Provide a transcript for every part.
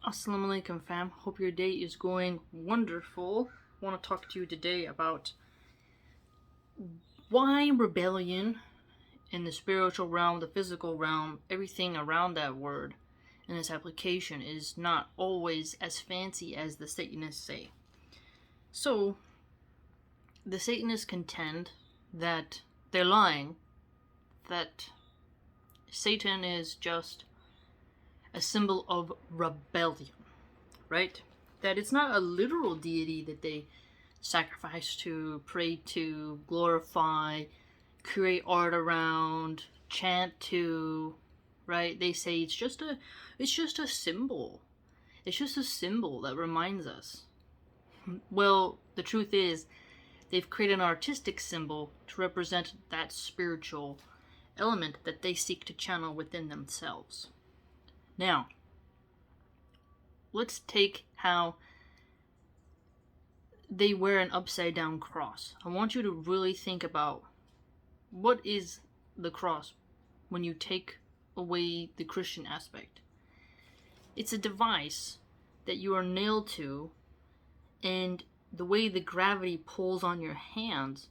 Assalamu alaikum fam, hope your day is going wonderful. I want to talk to you today about why rebellion in the spiritual realm, the physical realm, everything around that word and its application is not always as fancy as the Satanists say. So, the Satanists contend that they're lying, that Satan is just a symbol of rebellion, right? That it's not a literal deity that they sacrifice to, pray to, glorify, create art around, chant to, right? They say it's just a symbol. It's just a symbol that reminds us. Well, the truth is, they've created an artistic symbol to represent that spiritual element that they seek to channel within themselves. Now, let's take how they wear an upside down cross. I want you to really think about what is the cross when you take away the Christian aspect. It's a device that you are nailed to, and the way the gravity pulls on your hands,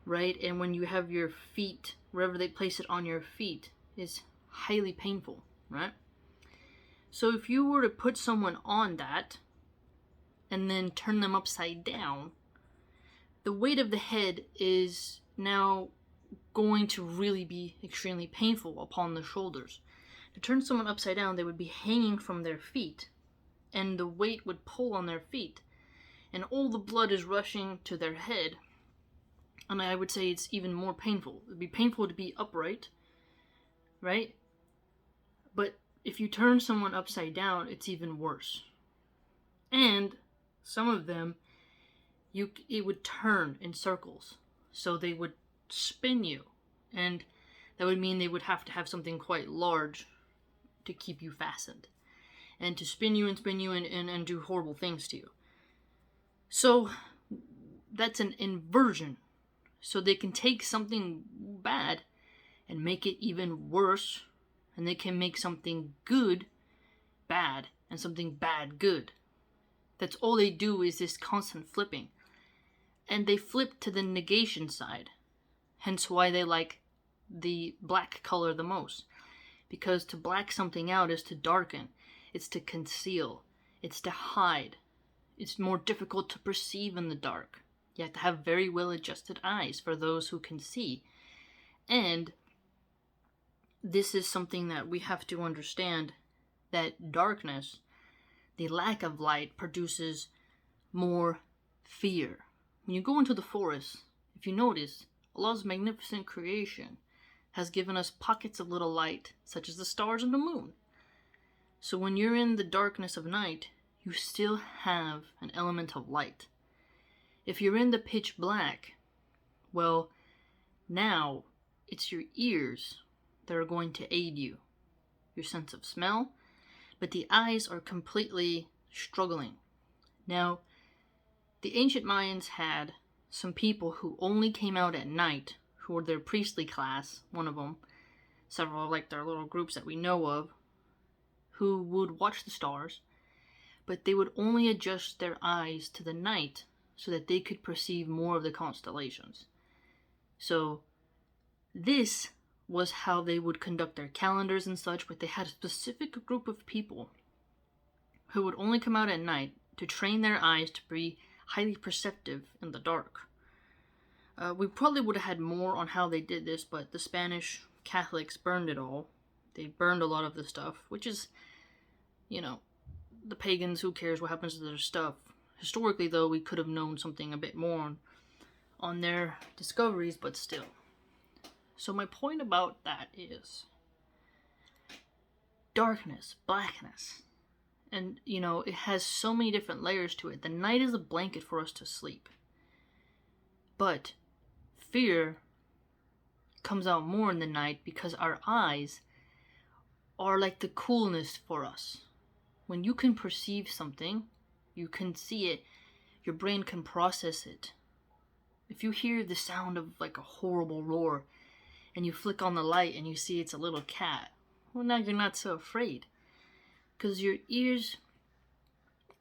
right? And when you have your feet, wherever they place it on your feet, is highly painful, right? So if you were to put someone on that and then turn them upside down, the weight of the head is now going to really be extremely painful upon the shoulders. To turn someone upside down, they would be hanging from their feet, and the weight would pull on their feet, and all the blood is rushing to their head, and I would say it's even more painful. It would be painful to be upright, right? But if you turn someone upside down, it's even worse. And some of them, it would turn in circles. So they would spin you. And that would mean they would have to have something quite large to keep you fastened. And to spin you and do horrible things to you. So that's an inversion. So they can take something bad and make it even worse. And they can make something good bad and something bad good. That's all they do is this constant flipping. And they flip to the negation side. Hence why they like the black color the most. Because to black something out is to darken. It's to conceal. It's to hide. It's more difficult to perceive in the dark. You have to have very well adjusted eyes for those who can see. And this is something that we have to understand, that darkness, the lack of light, produces more fear. When you go into the forest, if you notice, Allah's magnificent creation has given us pockets of little light, such as the stars and the moon. So when you're in the darkness of night, you still have an element of light. If you're in the pitch black, well, now it's your ears that are going to aid you, your sense of smell, but the eyes are completely struggling. Now, the ancient Mayans had some people who only came out at night, who were their priestly class, one of them, several like their little groups that we know of, who would watch the stars, but they would only adjust their eyes to the night so that they could perceive more of the constellations. So, this was how they would conduct their calendars and such, but they had a specific group of people who would only come out at night to train their eyes to be highly perceptive in the dark. We probably would have had more on how they did this, but the Spanish Catholics burned it all. They burned a lot of the stuff, which is, the pagans, who cares what happens to their stuff. Historically, though, we could have known something a bit more on their discoveries, but still. So my point about that is darkness, blackness. And, it has so many different layers to it. The night is a blanket for us to sleep. But fear comes out more in the night because our eyes are like the coolness for us. When you can perceive something, you can see it, your brain can process it. If you hear the sound of like a horrible roar, and you flick on the light and you see it's a little cat, well, now you're not so afraid. Because your ears,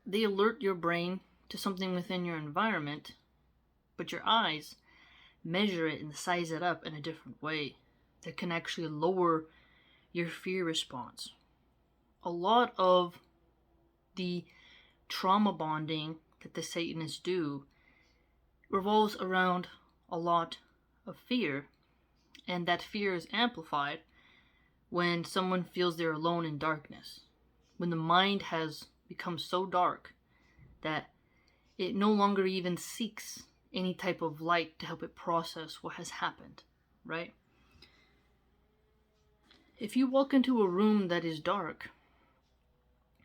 they alert your brain to something within your environment, but your eyes measure it and size it up in a different way that can actually lower your fear response. A lot of the trauma bonding that the Satanists do revolves around a lot of fear, and that fear is amplified when someone feels they're alone in darkness, when the mind has become so dark that it no longer even seeks any type of light to help it process what has happened, right? If you walk into a room that is dark,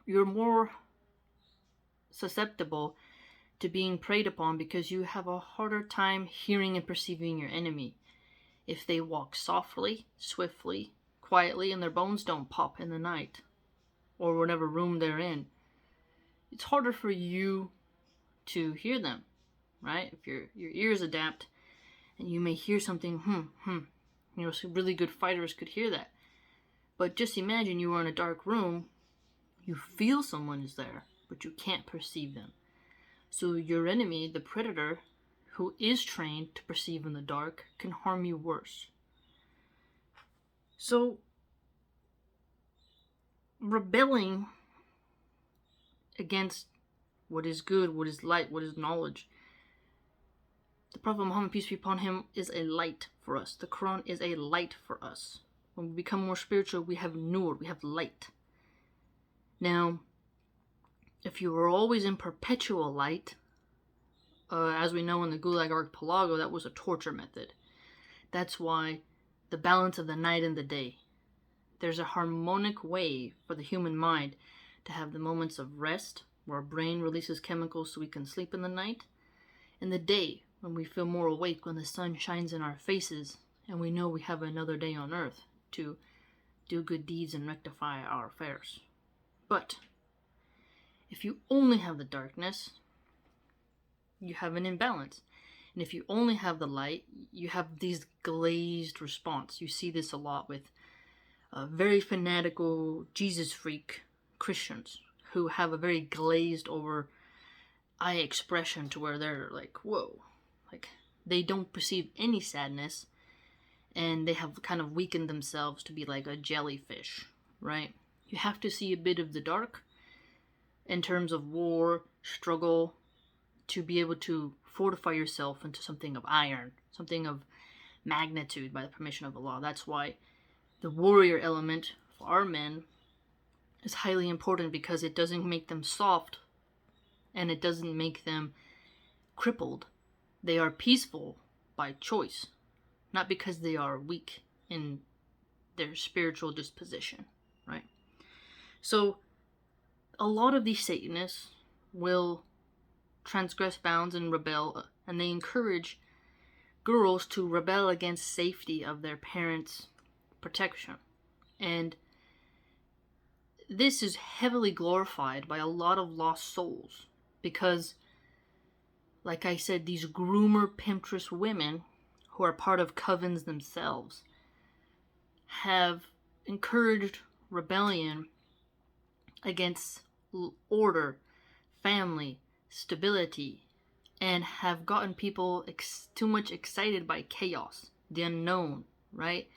you're more susceptible to being preyed upon because you have a harder time hearing and perceiving your enemy. If they walk softly, swiftly, quietly, and their bones don't pop in the night, or whatever room they're in, it's harder for you to hear them, right? If your ears adapt, and you may hear something, some really good fighters could hear that. But just imagine you are in a dark room, you feel someone is there, but you can't perceive them. So your enemy, the predator, who is trained to perceive in the dark, can harm you worse. So, rebelling against what is good, what is light, what is knowledge. The Prophet Muhammad, peace be upon him, is a light for us. The Quran is a light for us. When we become more spiritual, we have nur, we have light. Now, if you were always in perpetual light, as we know in the Gulag Archipelago, that was a torture method. That's why the balance of the night and the day. There's a harmonic way for the human mind to have the moments of rest, where our brain releases chemicals so we can sleep in the night, and the day, when we feel more awake, when the sun shines in our faces, and we know we have another day on earth to do good deeds and rectify our affairs. But if you only have the darkness, you have an imbalance. And if you only have the light, you have these glazed response. You see this a lot with very fanatical Jesus freak Christians who have a very glazed over eye expression to where they're like, whoa, like they don't perceive any sadness, and they have kind of weakened themselves to be like a jellyfish, right? You have to see a bit of the dark in terms of war, struggle, to be able to fortify yourself into something of iron, something of magnitude by the permission of Allah. That's why the warrior element for our men is highly important, because it doesn't make them soft and it doesn't make them crippled. They are peaceful by choice, not because they are weak in their spiritual disposition, right? So a lot of these Satanists will transgress bounds and rebel, and they encourage girls to rebel against safety of their parents' protection. And this is heavily glorified by a lot of lost souls, because, like I said, these groomer, pimptress women who are part of covens themselves have encouraged rebellion against order, family, stability, and have gotten people too much excited by chaos, the unknown, right?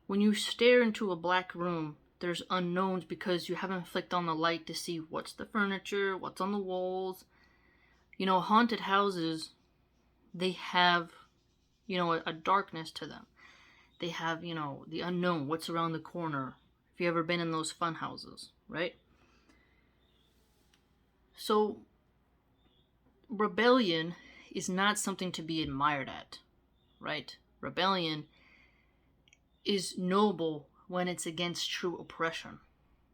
When you stare into a black room, there's unknowns because you haven't flicked on the light to see what's the furniture, what's on the walls. Haunted houses, they have, a darkness to them. They have, the unknown, what's around the corner. If you've ever been in those fun houses, right? So, rebellion is not something to be admired at, right? Rebellion is noble when it's against true oppression,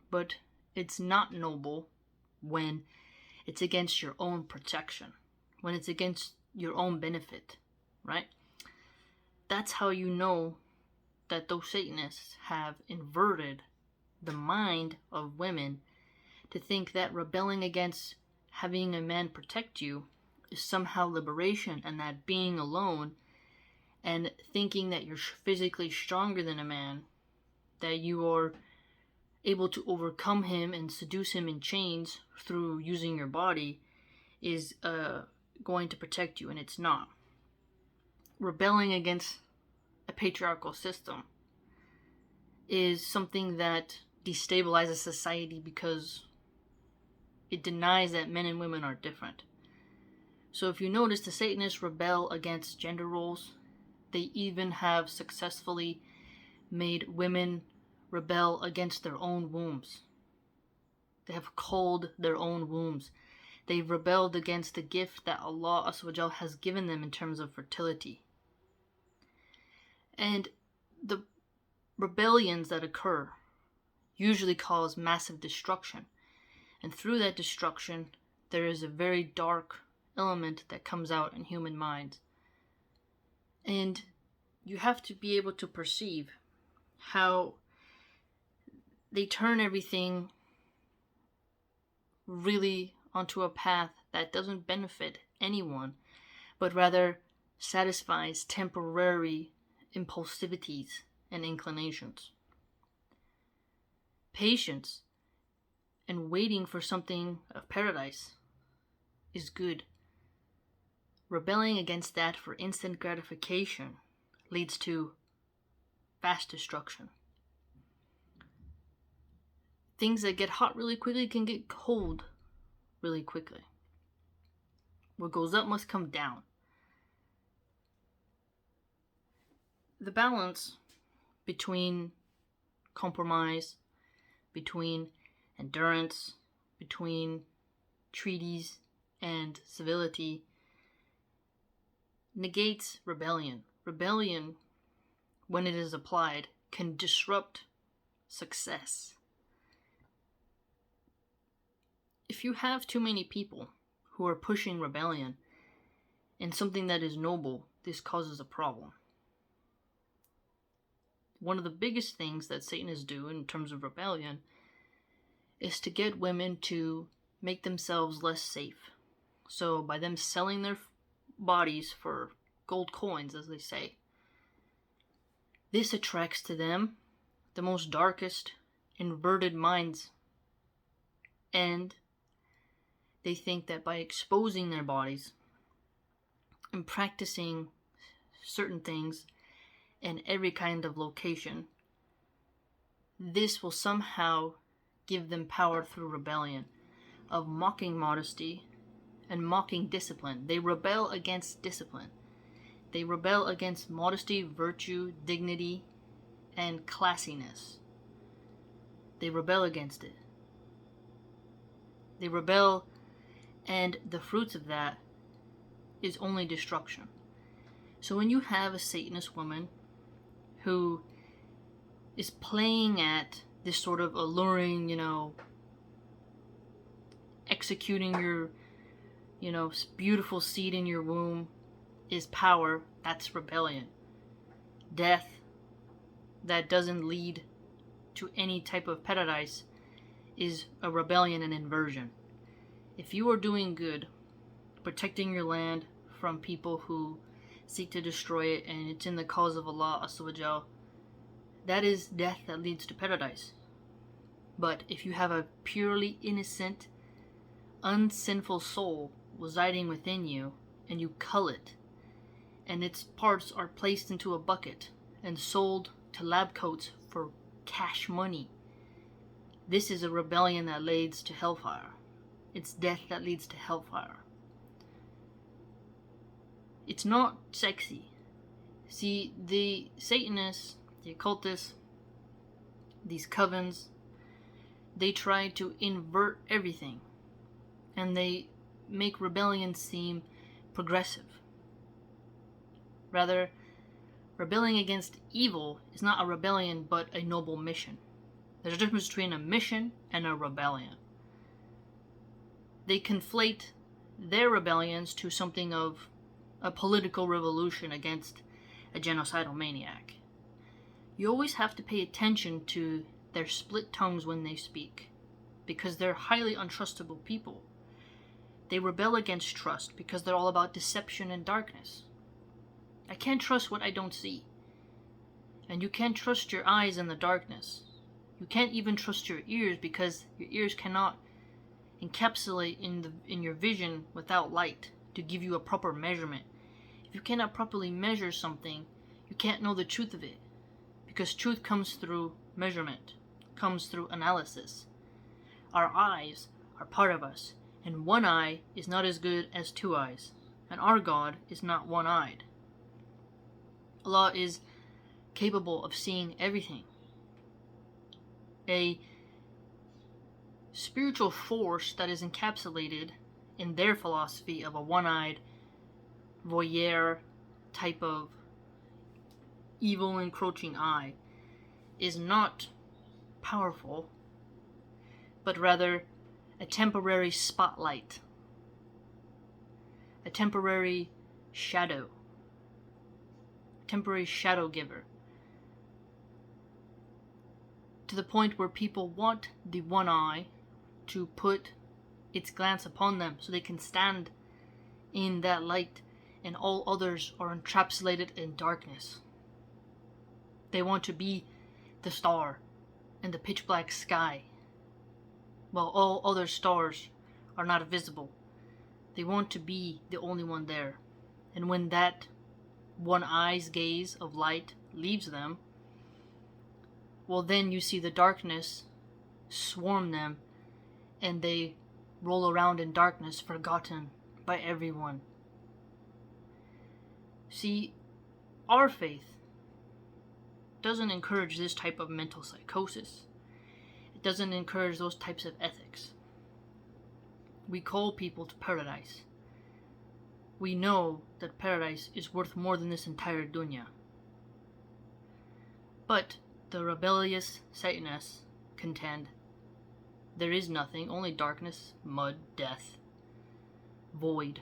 but it's not noble when it's against your own protection, when it's against your own benefit, right? That's how you know that those Satanists have inverted the mind of women to think that rebelling against having a man protect you is somehow liberation, and that being alone and thinking that you're physically stronger than a man, that you are able to overcome him and seduce him in chains through using your body is going to protect you, and it's not. Rebelling against a patriarchal system is something that destabilizes society because it denies that men and women are different. So if you notice, the Satanists rebel against gender roles. They even have successfully made women rebel against their own wombs. They have culled their own wombs. They've rebelled against the gift that Allah Azza has given them in terms of fertility. And the rebellions that occur usually cause massive destruction. And through that destruction, there is a very dark element that comes out in human minds. And you have to be able to perceive how they turn everything really onto a path that doesn't benefit anyone, but rather satisfies temporary impulsivities and inclinations. Patience and waiting for something of paradise is good. Rebelling against that for instant gratification leads to fast destruction. Things that get hot really quickly can get cold really quickly. What goes up must come down. The balance between compromise, between endurance, between treaties and civility negates rebellion. Rebellion, when it is applied, can disrupt success. If you have too many people who are pushing rebellion in something that is noble, this causes a problem. One of the biggest things that Satanists do in terms of rebellion is to get women to make themselves less safe. So by them selling their bodies for gold coins, as they say, this attracts to them the most darkest, inverted minds. And they think that by exposing their bodies and practicing certain things in every kind of location, this will somehow give them power through rebellion of mocking modesty and mocking discipline. They rebel against discipline. They rebel against modesty, virtue, dignity, and classiness. They rebel against it. They rebel, and the fruits of that is only destruction. So when you have a Satanist woman who is playing at this sort of alluring, executing your, beautiful seed in your womb is power, that's rebellion. Death that doesn't lead to any type of paradise is a rebellion and inversion. If you are doing good, protecting your land from people who seek to destroy it, and it's in the cause of Allah Azza, that is death that leads to paradise. But if you have a purely innocent, unsinful soul residing within you, and you cull it, and its parts are placed into a bucket and sold to lab coats for cash money, this is a rebellion that leads to hellfire. It's death that leads to hellfire. It's not sexy. See, the Satanists, the occultists, these covens, they try to invert everything. And they make rebellion seem progressive. Rather, rebelling against evil is not a rebellion but a noble mission. There's a difference between a mission and a rebellion. They conflate their rebellions to something of a political revolution against a genocidal maniac. You always have to pay attention to their split tongues when they speak, because they're highly untrustable people. They rebel against trust because they're all about deception and darkness. I can't trust what I don't see. And you can't trust your eyes in the darkness. You can't even trust your ears because your ears cannot encapsulate in your vision without light to give you a proper measurement. If you cannot properly measure something, you can't know the truth of it, because truth comes through measurement, comes through analysis. Our eyes are part of us, and one eye is not as good as two eyes, and our God is not one-eyed. Allah is capable of seeing everything. A spiritual force that is encapsulated in their philosophy of a one-eyed voyeur type of evil encroaching eye is not powerful, but rather a temporary spotlight, a temporary shadow giver, to the point where people want the one eye to put its glance upon them so they can stand in that light, and all others are encapsulated in darkness. They want to be the star in the pitch black sky, while all other stars are not visible. They want to be the only one there. And when that one eye's gaze of light leaves them, well, then you see the darkness swarm them, and they roll around in darkness, forgotten by everyone. See, our faith doesn't encourage this type of mental psychosis. It doesn't encourage those types of ethics. We call people to paradise. We know that paradise is worth more than this entire dunya. But the rebellious Satanists contend there is nothing, only darkness, mud, death, void.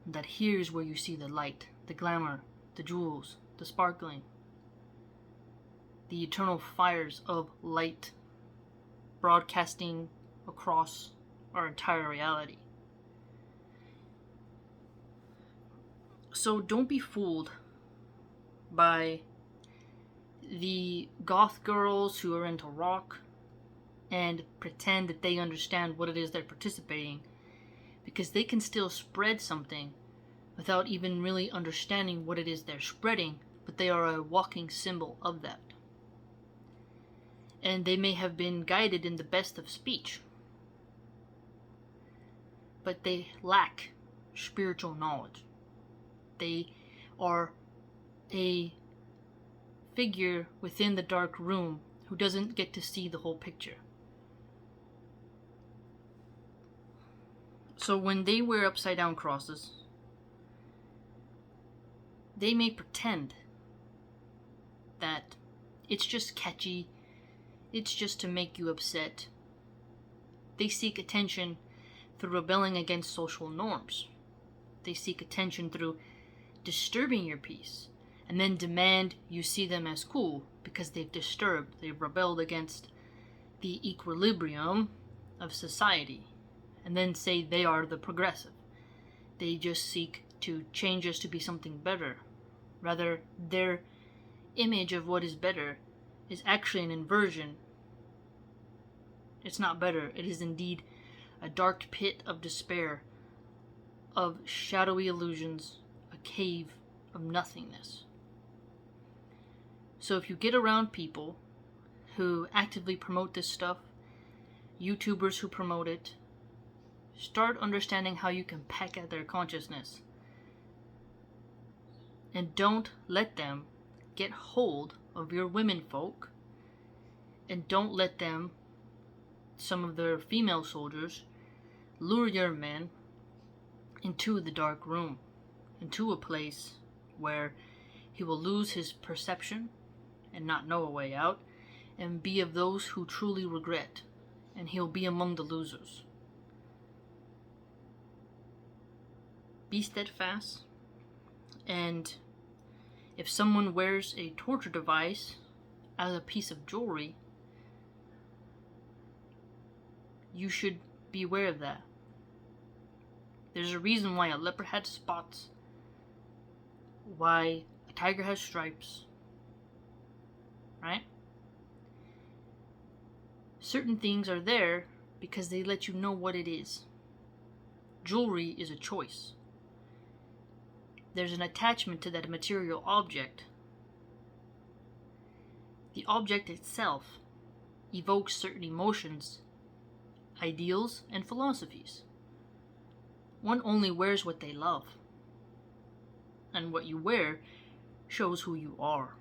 That here is where you see the light, the glamour, the jewels, the sparkling, the eternal fires of light broadcasting across our entire reality. So don't be fooled by the goth girls who are into rock and pretend that they understand what it is they're participating, because they can still spread something without even really understanding what it is they're spreading, but they are a walking symbol of that. And they may have been guided in the best of speech, but they lack spiritual knowledge. They are a figure within the dark room who doesn't get to see the whole picture. So when they wear upside down crosses, they may pretend that it's just catchy, it's just to make you upset. They seek attention through rebelling against social norms. They seek attention through disturbing your peace, and then demand you see them as cool because they've rebelled against the equilibrium of society, and then say they are the progressive. They just seek to change us to be something better. Rather, their image of what is better is actually an inversion. It's not better. It is indeed a dark pit of despair, of shadowy illusions, a cave of nothingness. So if you get around people who actively promote this stuff, YouTubers who promote it, start understanding how you can peck at their consciousness. And don't let them get hold of your women folk. And don't let them, some of their female soldiers, lure your men into the dark room, into a place where he will lose his perception and not know a way out, and be of those who truly regret, and he'll be among the losers. Be steadfast, and if someone wears a torture device as a piece of jewelry, you should be aware of that. There's a reason why a leopard had spots, why a tiger has stripes, right? Certain things are there because they let you know what it is. Jewelry is a choice. There's an attachment to that material object. The object itself evokes certain emotions, ideals, and philosophies. One only wears what they love, and what you wear shows who you are.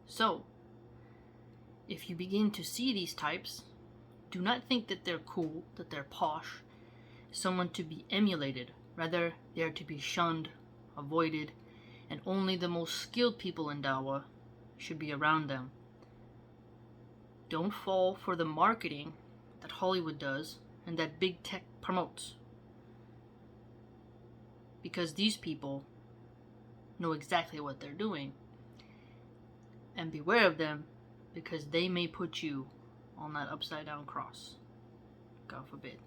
So, if you begin to see these types, do not think that they're cool, that they're posh, someone to be emulated. Rather, they are to be shunned, avoided, and only the most skilled people in Dawah should be around them. Don't fall for the marketing that Hollywood does and that big tech promotes. Because these people know exactly what they're doing. And beware of them, because they may put you on that upside down cross. God forbid.